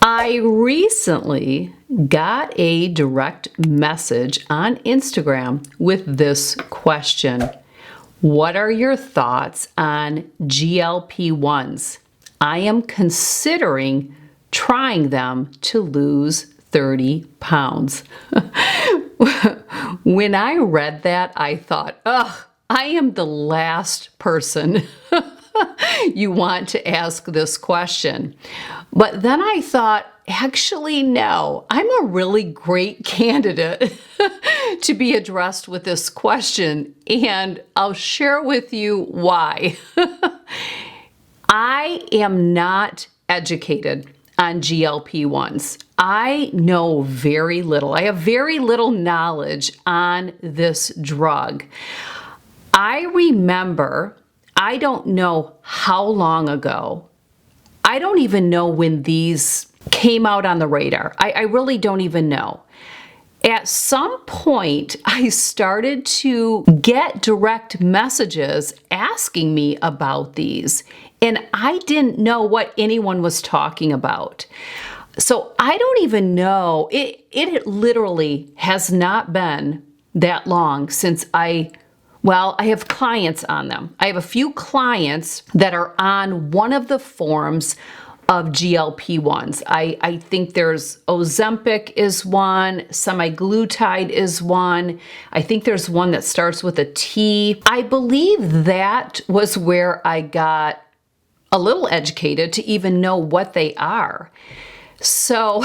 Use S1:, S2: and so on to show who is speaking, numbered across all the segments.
S1: I recently got a direct message on Instagram with this question. What are your thoughts on GLP-1s? I am considering trying them to lose 30 pounds. When I read that, I thought, ugh, I am the last person you want to ask this question. But then I thought, actually, no, I'm a really great candidate to be addressed with this question, and I'll share with you why. I am not educated on GLP-1s. I know very little. I have very little knowledge on this drug. I remember, I don't know how long ago, I don't even know when these came out on the radar. I really don't even know. At some point, I started to get direct messages asking me about these, and I didn't know what anyone was talking about. So I don't even know, it literally has not been that long since I have clients on them. I have a few clients that are on one of the forms of GLP-1s. I think there's Ozempic is one, semaglutide is one. I think there's one that starts with a T. I believe that was where I got a little educated to even know what they are. So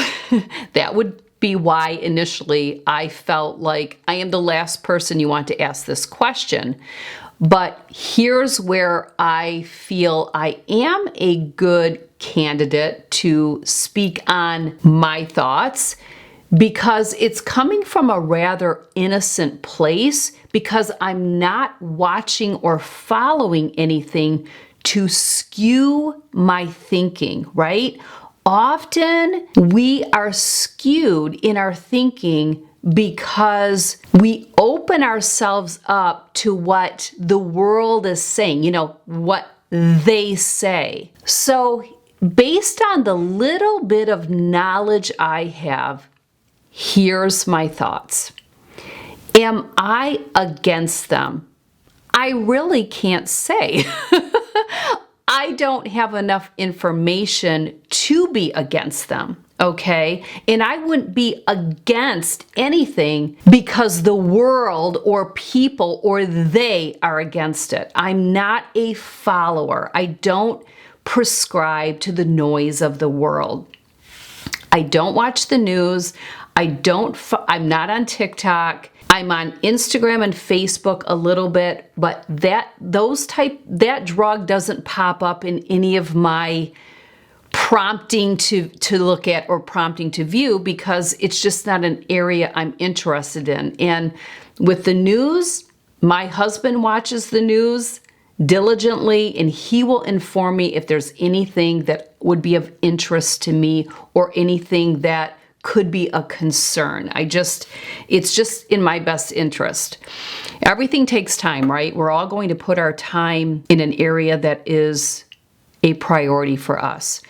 S1: that would be why initially I felt like I am the last person you want to ask this question. But here's where I feel I am a good candidate to speak on my thoughts, because it's coming from a rather innocent place, because I'm not watching or following anything to skew my thinking, right? Often we are skewed in our thinking because we open ourselves up to what the world is saying, what they say. So based on the little bit of knowledge I have, here's my thoughts. Am I against them? I really can't say. I don't have enough information to be against them, okay? And I wouldn't be against anything because the world or people or they are against it. I'm not a follower. I don't prescribe to the noise of the world. I don't watch the news. I'm not on TikTok. I'm on Instagram and Facebook a little bit, but that drug doesn't pop up in any of my prompting to look at or prompting to view, because it's just not an area I'm interested in. And with the news, my husband watches the news diligently, and he will inform me if there's anything that would be of interest to me or anything that could be a concern. It's just in my best interest. Everything takes time, right? We're all going to put our time in an area that is a priority for us.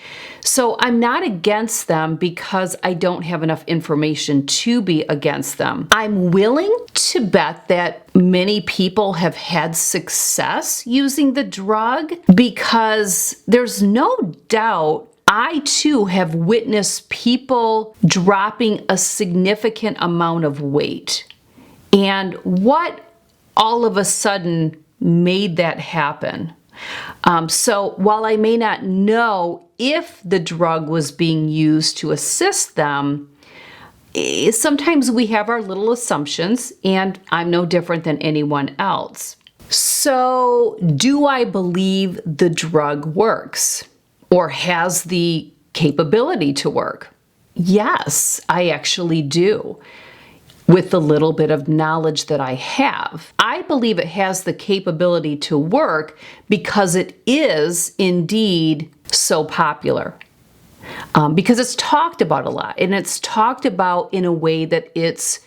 S1: So I'm not against them because I don't have enough information to be against them. I'm willing to bet that many people have had success using the drug, because there's no doubt I too have witnessed people dropping a significant amount of weight. And what all of a sudden made that happen? So while I may not know if the drug was being used to assist them, sometimes we have our little assumptions, and I'm no different than anyone else. So do I believe the drug works or has the capability to work? Yes, I actually do. With the little bit of knowledge that I have, I believe it has the capability to work because it is indeed so popular. Because it's talked about a lot, and it's talked about in a way that it's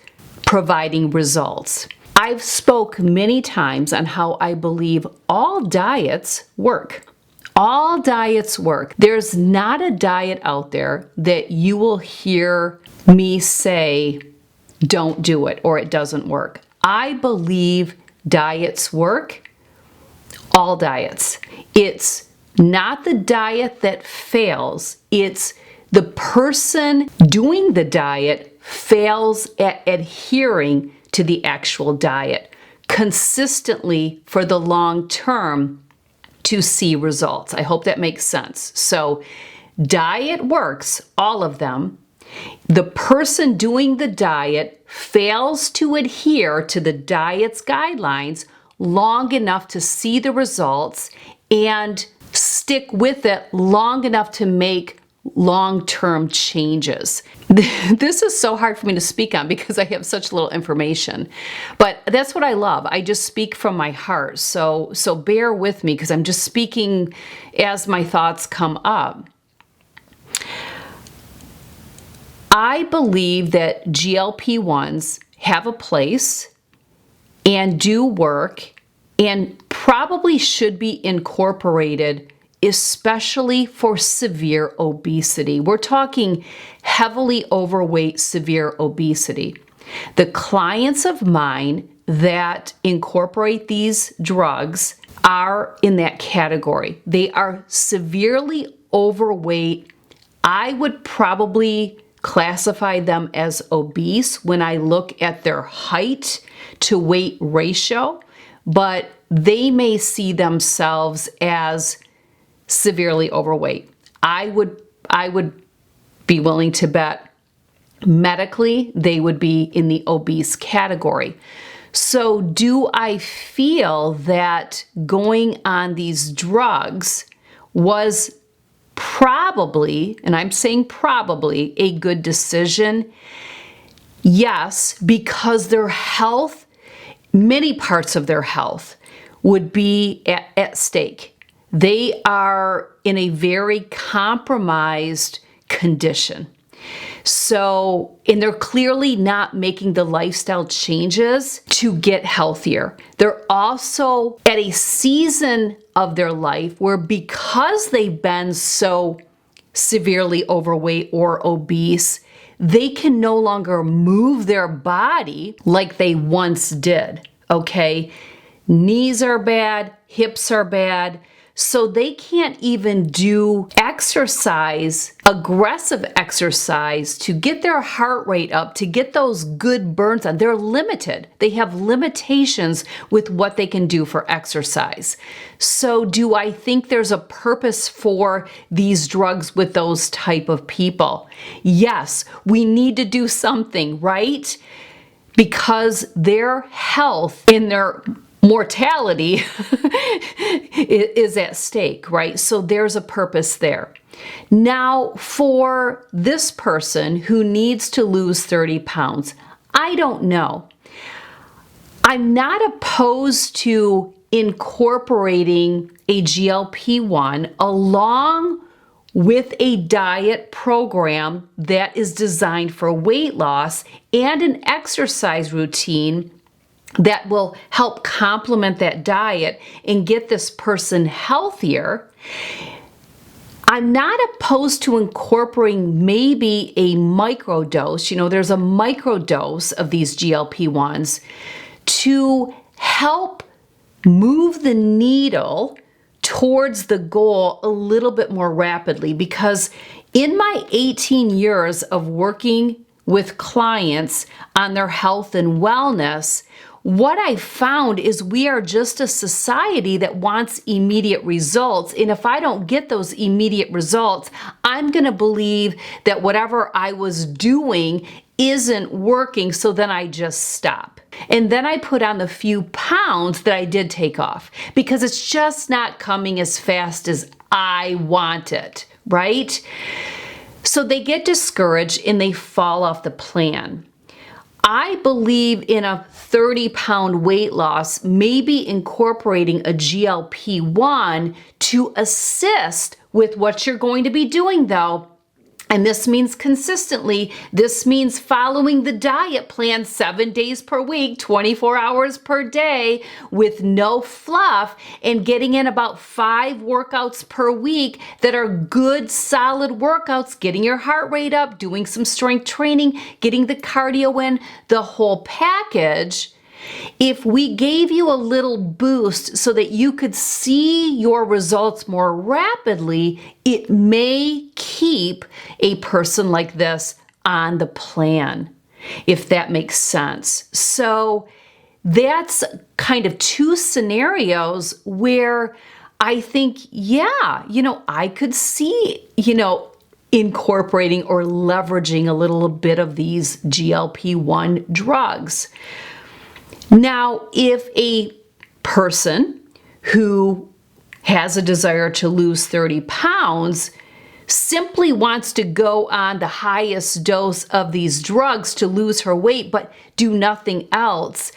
S1: providing results. I've spoke many times on how I believe all diets work. All diets work. There's not a diet out there that you will hear me say, don't do it or it doesn't work. I believe diets work. All diets. It's not the diet that fails. It's the person doing the diet fails at adhering to the actual diet consistently for the long term to see results. I hope that makes sense. So diet works, all of them. The person doing the diet fails to adhere to the diet's guidelines long enough to see the results and stick with it long enough to make long-term changes. This is so hard for me to speak on because I have such little information, but that's what I love. I just speak from my heart. So bear with me because I'm just speaking as my thoughts come up. I believe that GLP-1s have a place and do work and probably should be incorporated, especially for severe obesity. We're talking heavily overweight, severe obesity. The clients of mine that incorporate these drugs are in that category. They are severely overweight. I would probably classify them as obese when I look at their height to weight ratio, but they may see themselves as severely overweight. I would be willing to bet medically they would be in the obese category. So do I feel that going on these drugs was probably, and I'm saying probably, a good decision? Yes, because their health, many parts of their health would be at stake. They are in a very compromised condition. So, and they're clearly not making the lifestyle changes to get healthier. They're also at a season of their life where, because they've been so severely overweight or obese, they can no longer move their body like they once did, okay? Knees are bad, hips are bad, so they can't even do exercise, aggressive exercise, to get their heart rate up, to get those good burns on. They're limited. They have limitations with what they can do for exercise. So do I think there's a purpose for these drugs with those type of people? Yes, we need to do something, right? Because their health and their mortality is at stake, right? So there's a purpose there. Now, for this person who needs to lose 30 pounds, I don't know. I'm not opposed to incorporating a GLP-1 along with a diet program that is designed for weight loss and an exercise routine that will help complement that diet and get this person healthier. I'm not opposed to incorporating maybe a microdose. You know, there's a microdose of these GLP-1s to help move the needle towards the goal a little bit more rapidly, because in my 18 years of working with clients on their health and wellness, what I found is we are just a society that wants immediate results. And if I don't get those immediate results, I'm going to believe that whatever I was doing isn't working, so then I just stop. And then I put on the few pounds that I did take off because it's just not coming as fast as I want it, right? So they get discouraged and they fall off the plan. I believe in a 30-pound weight loss, maybe incorporating a GLP-1 to assist with what you're going to be doing, though. And this means consistently. This means following the diet plan 7 days per week, 24 hours per day with no fluff, and getting in about 5 workouts per week that are good, solid workouts, getting your heart rate up, doing some strength training, getting the cardio in, the whole package. If we gave you a little boost so that you could see your results more rapidly, it may keep a person like this on the plan, if that makes sense. So that's kind of 2 scenarios where I think, yeah, I could see, incorporating or leveraging a little bit of these GLP-1 drugs. Now, if a person who has a desire to lose 30 pounds simply wants to go on the highest dose of these drugs to lose her weight but do nothing else,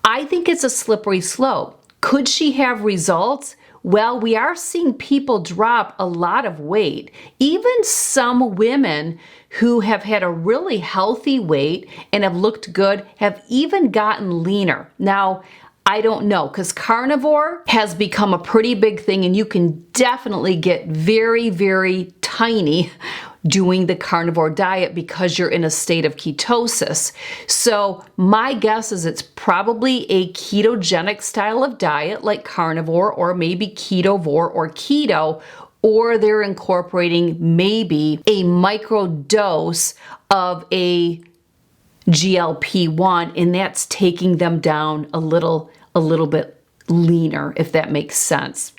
S1: I think it's a slippery slope. Could she have results? Well, we are seeing people drop a lot of weight. Even some women who have had a really healthy weight and have looked good have even gotten leaner. Now, I don't know, because carnivore has become a pretty big thing, and you can definitely get very, very tiny doing the carnivore diet because you're in a state of ketosis. So my guess is it's probably a ketogenic style of diet like carnivore, or maybe ketovore or keto, or they're incorporating maybe a micro dose of a GLP-1, and that's taking them down a little bit leaner, if that makes sense.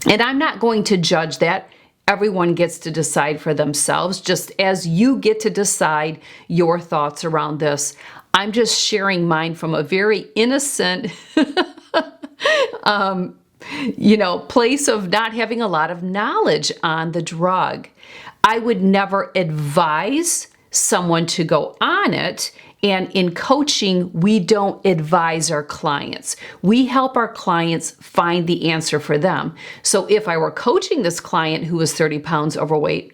S1: And I'm not going to judge that. Everyone gets to decide for themselves, just as you get to decide your thoughts around this. I'm just sharing mine from a very innocent place of not having a lot of knowledge on the drug. I would never advise someone to go on it. And in coaching, we don't advise our clients. We help our clients find the answer for them. So if I were coaching this client who was 30 pounds overweight,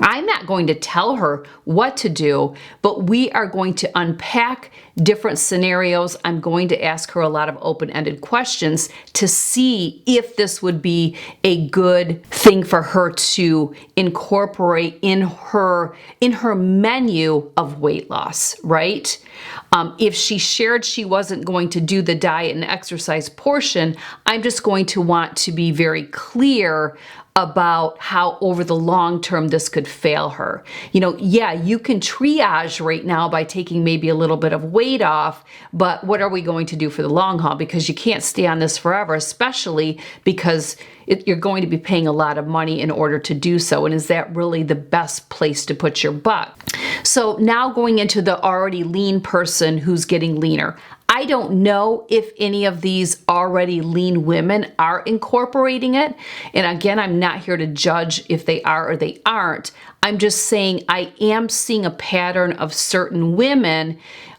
S1: I'm not going to tell her what to do, but we are going to unpack different scenarios. I'm going to ask her a lot of open-ended questions to see if this would be a good thing for her to incorporate in her menu of weight loss, right? If she shared she wasn't going to do the diet and exercise portion, I'm just going to want to be very clear about how over the long term this could fail her. Yeah, you can triage right now by taking maybe a little bit of weight off, but what are we going to do for the long haul? Because you can't stay on this forever, especially because you're going to be paying a lot of money in order to do so. And is that really the best place to put your buck? So now going into the already lean person who's getting leaner. I don't know if any of these already lean women are incorporating it. And again, I'm not here to judge if they are or they aren't. I'm just saying I am seeing a pattern of certain women,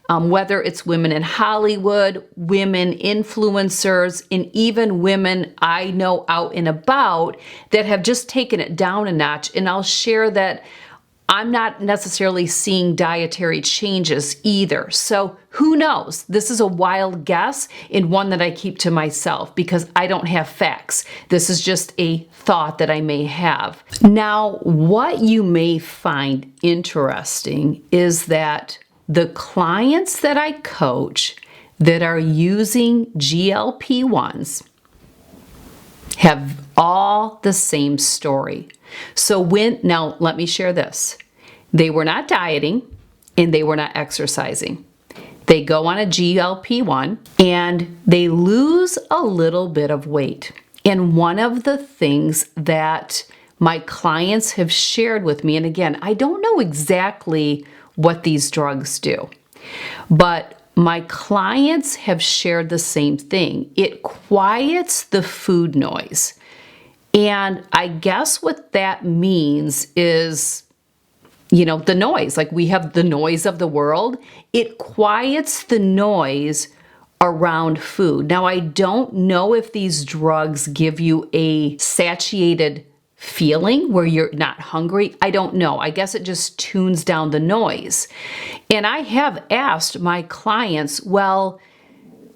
S1: whether it's women in Hollywood, women influencers, and even women I know out and about that have just taken it down a notch. And I'll share that I'm not necessarily seeing dietary changes either. So who knows? This is a wild guess and one that I keep to myself because I don't have facts. This is just a thought that I may have. Now, what you may find interesting is that the clients that I coach that are using GLP-1s have all the same story. So now let me share this. They were not dieting and they were not exercising. They go on a GLP-1 and they lose a little bit of weight. And one of the things that my clients have shared with me, and again, I don't know exactly what these drugs do, but my clients have shared the same thing. It quiets the food noise. And I guess what that means is, the noise. Like we have the noise of the world. It quiets the noise around food. Now, I don't know if these drugs give you a satiated feeling where you're not hungry. I don't know. I guess it just tunes down the noise. And I have asked my clients, well,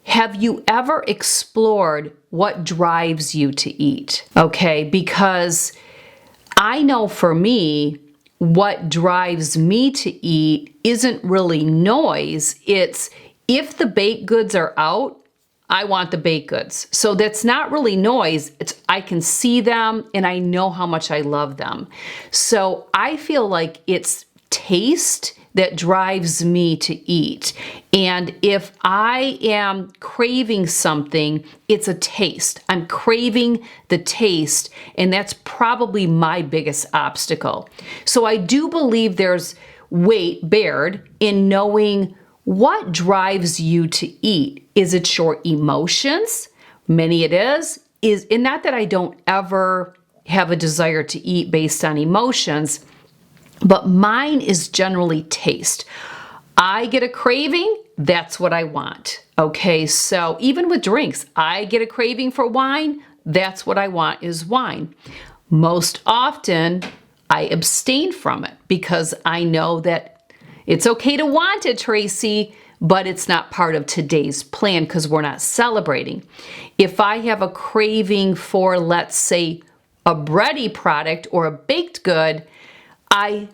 S1: have you ever explored what drives you to eat? Okay, because I know for me, what drives me to eat isn't really noise. It's if the baked goods are out, I want the baked goods. So that's not really noise. It's I can see them and I know how much I love them. So I feel like it's taste that drives me to eat. And if I am craving something, it's a taste. I'm craving the taste, and that's probably my biggest obstacle. So I do believe there's weight bared in knowing what drives you to eat. Is it your emotions? Many it is. And not that I don't ever have a desire to eat based on emotions, but mine is generally taste. I get a craving, that's what I want. Okay, so even with drinks, I get a craving for wine, that's what I want is wine. Most often, I abstain from it because I know that it's okay to want it, Tracy, but it's not part of today's plan because we're not celebrating. If I have a craving for, let's say, a bready product or a baked good, I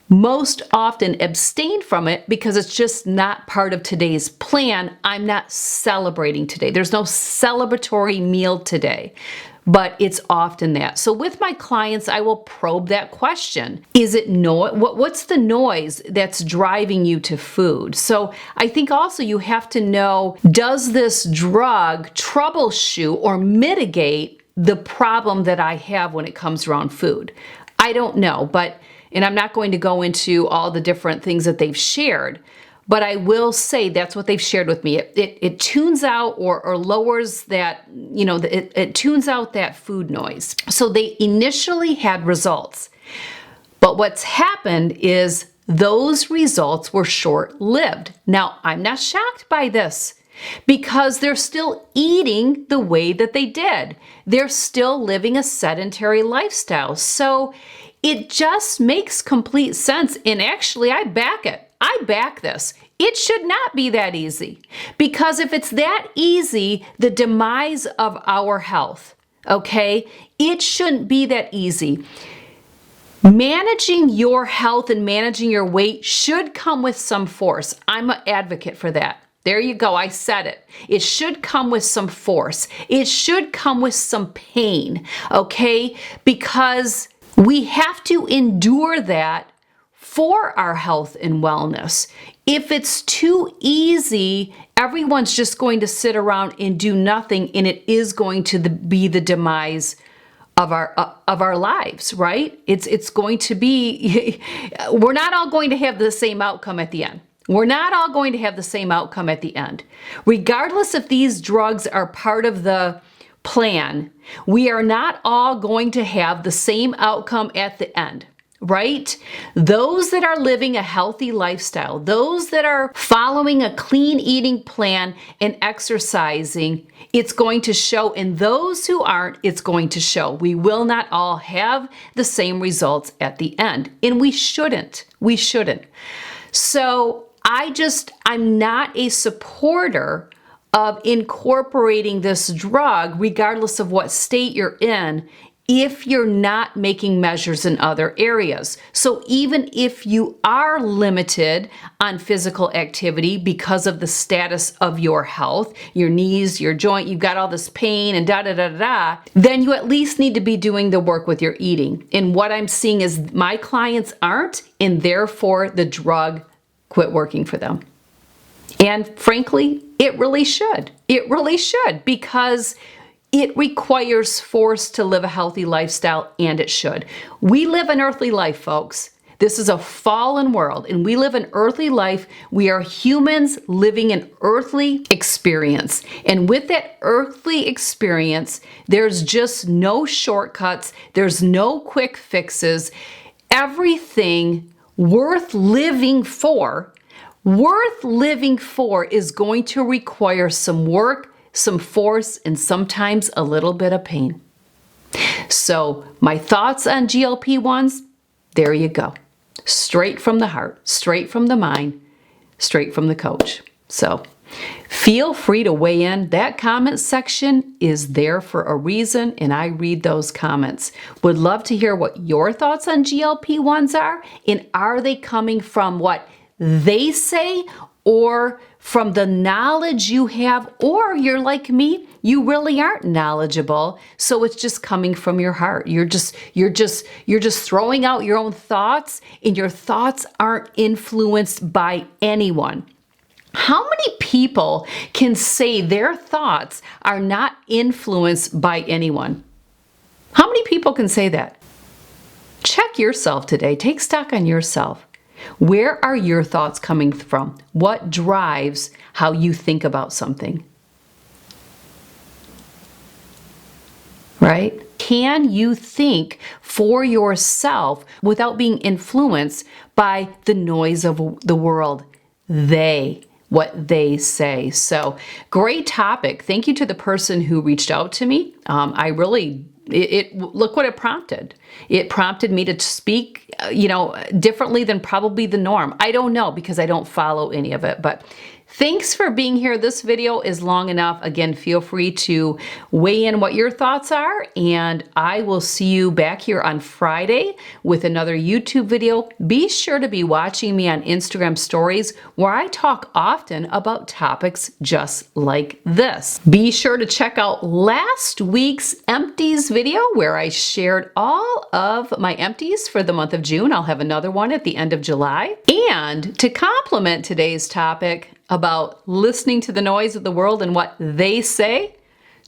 S1: most often abstain from it because it's just not part of today's plan. I'm not celebrating today. There's no celebratory meal today, but it's often that. So with my clients, I will probe that question. Is it what's the noise that's driving you to food? So I think also you have to know, does this drug troubleshoot or mitigate the problem that I have when it comes around food? I don't know, and I'm not going to go into all the different things that they've shared, but I will say that's what they've shared with me. It tunes out or lowers that, it tunes out that food noise. So they initially had results, but what's happened is those results were short-lived. Now, I'm not shocked by this because they're still eating the way that they did. They're still living a sedentary lifestyle. So it just makes complete sense. And actually, I back it. I back this. It should not be that easy. Because if it's that easy, the demise of our health, okay, it shouldn't be that easy. Managing your health and managing your weight should come with some force. I'm an advocate for that. There you go. I said it. It should come with some force. It should come with some pain, okay? Because we have to endure that for our health and wellness. If it's too easy, everyone's just going to sit around and do nothing, and it is going to be the demise of our lives, right? It's going to be, we're not all going to have the same outcome at the end. We're not all going to have the same outcome at the end. Regardless if these drugs are part of the plan, we are not all going to have the same outcome at the end, right? Those that are living a healthy lifestyle, those that are following a clean eating plan and exercising, it's going to show. And those who aren't, it's going to show. We will not all have the same results at the end. And we shouldn't. We shouldn't. So I'm not a supporter of incorporating this drug, regardless of what state you're in, if you're not making measures in other areas. So even if you are limited on physical activity because of the status of your health, your knees, your joint, you've got all this pain and then you at least need to be doing the work with your eating. And what I'm seeing is my clients aren't, and therefore the drug quit working for them. And frankly, it really should. It really should, because it requires force to live a healthy lifestyle, and it should. We live an earthly life, folks. This is a fallen world, and we live an earthly life. We are humans living an earthly experience. And with that earthly experience, there's just no shortcuts. There's no quick fixes. Everything worth living for is going to require some work, some force, and sometimes a little bit of pain. So my thoughts on GLP-1s, there you go. Straight from the heart, straight from the mind, straight from the coach. So feel free to weigh in. That comment section is there for a reason, and I read those comments. Would love to hear what your thoughts on GLP-1s are, and are they coming from what they say or from the knowledge you have, or you're like me, you really aren't knowledgeable, so it's just coming from your heart. You're just throwing out your own thoughts, and your thoughts aren't influenced by anyone. How many people can say their thoughts are not influenced by anyone? How many people can say that? Check yourself today. Take stock on yourself. Where are your thoughts coming from? What drives how you think about something? Right? Can you think for yourself without being influenced by the noise of the world? What they say. So great topic. Thank you to the person who reached out to me. Look what it prompted. It prompted me to speak, differently than probably the norm. I don't know because I don't follow any of it, but thanks for being here. This video is long enough. Again, feel free to weigh in what your thoughts are, and I will see you back here on Friday with another YouTube video. Be sure to be watching me on Instagram stories, where I talk often about topics just like this. Be sure to check out last week's empties video, where I shared all of my empties for the month of June. I'll have another one at the end of July. And to complement today's topic about listening to the noise of the world and what they say,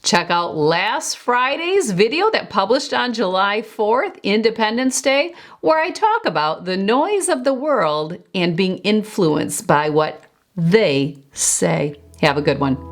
S1: check out last Friday's video that published on July 4th, Independence Day, where I talk about the noise of the world and being influenced by what they say. Have a good one.